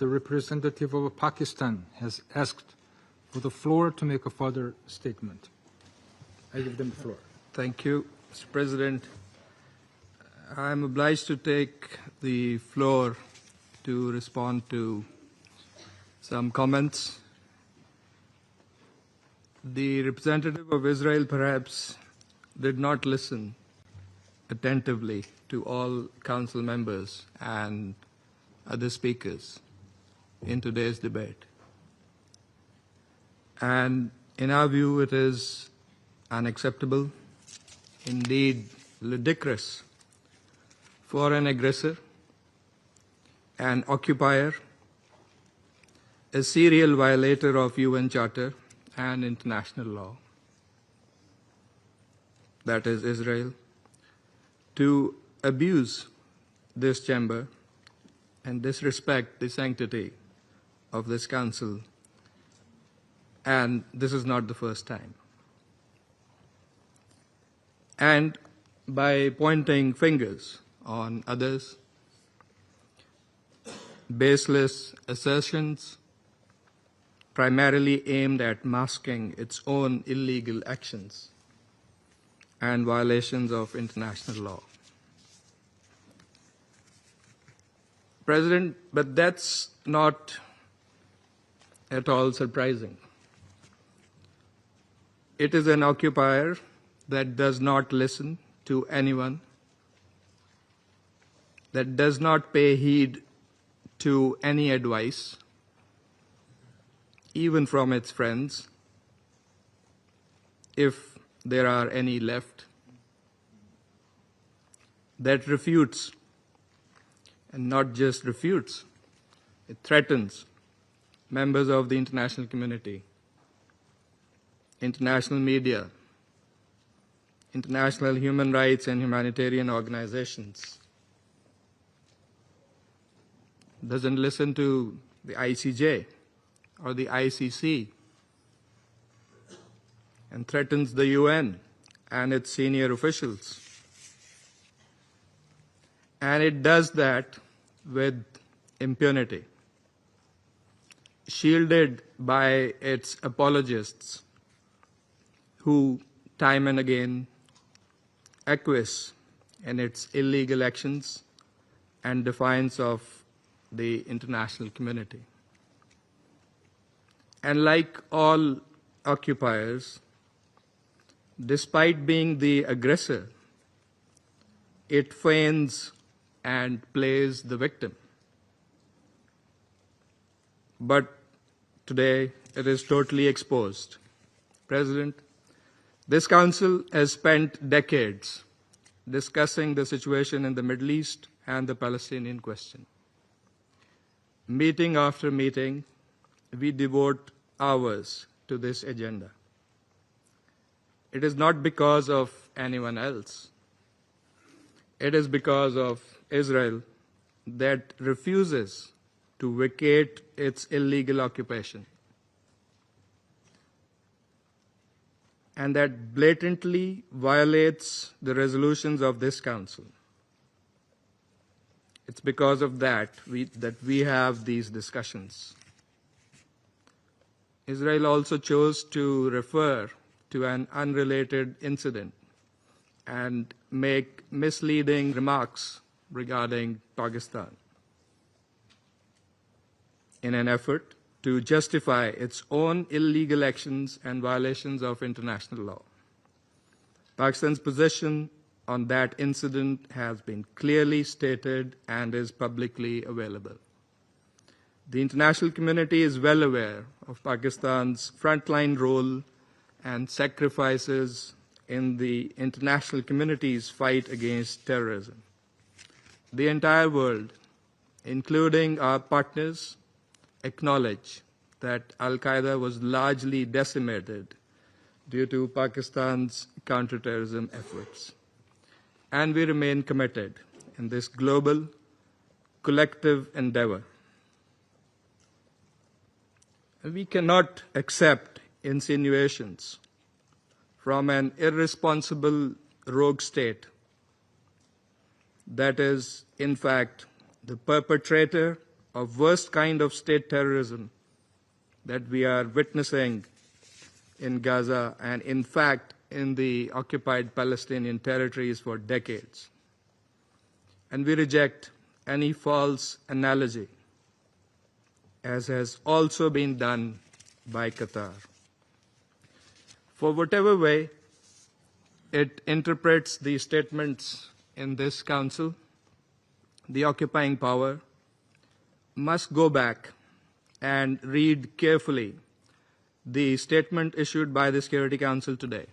the representative of Pakistan has asked for the floor to make a further statement. I give them the floor. Thank you, Mr. President. I am obliged to take the floor to respond to some comments. The representative of Israel perhaps did not listen attentively to all council members and other speakers in today's debate. And in our view, it is unacceptable, indeed ludicrous, for an aggressor, an occupier, a serial violator of UN Charter and international law, that is Israel, to abuse this chamber and disrespect the sanctity of this council. And this is not the first time. And by pointing fingers on others, baseless assertions primarily aimed at masking its own illegal actions and violations of international law. President, but that's not at all surprising. It is an occupier that does not listen to anyone, that does not pay heed to any advice, even from its friends, if there are any left, that refutes, and not just refutes, it threatens members of the international community, international media, international human rights and humanitarian organizations, doesn't listen to the ICJ or the ICC, and threatens the UN and its senior officials. And it does that with impunity, shielded by its apologists who time and again acquiesce in its illegal actions and defiance of the international community. And like all occupiers, despite being the aggressor, it feigns and plays the victim. But today it is totally exposed. President, this Council has spent decades discussing the situation in the Middle East and the Palestinian question. Meeting after meeting, we devote hours to this agenda. It is not because of anyone else. It is because of Israel that refuses to vacate its illegal occupation, and that blatantly violates the resolutions of this Council. It's because of that we have these discussions. Israel also chose to refer to an unrelated incident and make misleading remarks regarding Pakistan in an effort to justify its own illegal actions and violations of international law. Pakistan's position on that incident has been clearly stated and is publicly available. The international community is well aware of Pakistan's frontline role and sacrifices in the international community's fight against terrorism. The entire world, including our partners, acknowledge that Al-Qaeda was largely decimated due to Pakistan's counterterrorism efforts. And we remain committed in this global, collective endeavor. We cannot accept insinuations from an irresponsible rogue state that is, in fact, the perpetrator of worst kind of state terrorism that we are witnessing in Gaza and, in fact, in the occupied Palestinian territories for decades. And we reject any false analogy, as has also been done by Qatar. For whatever way it interprets the statements in this council, the occupying power must go back and read carefully the statement issued by the Security Council today.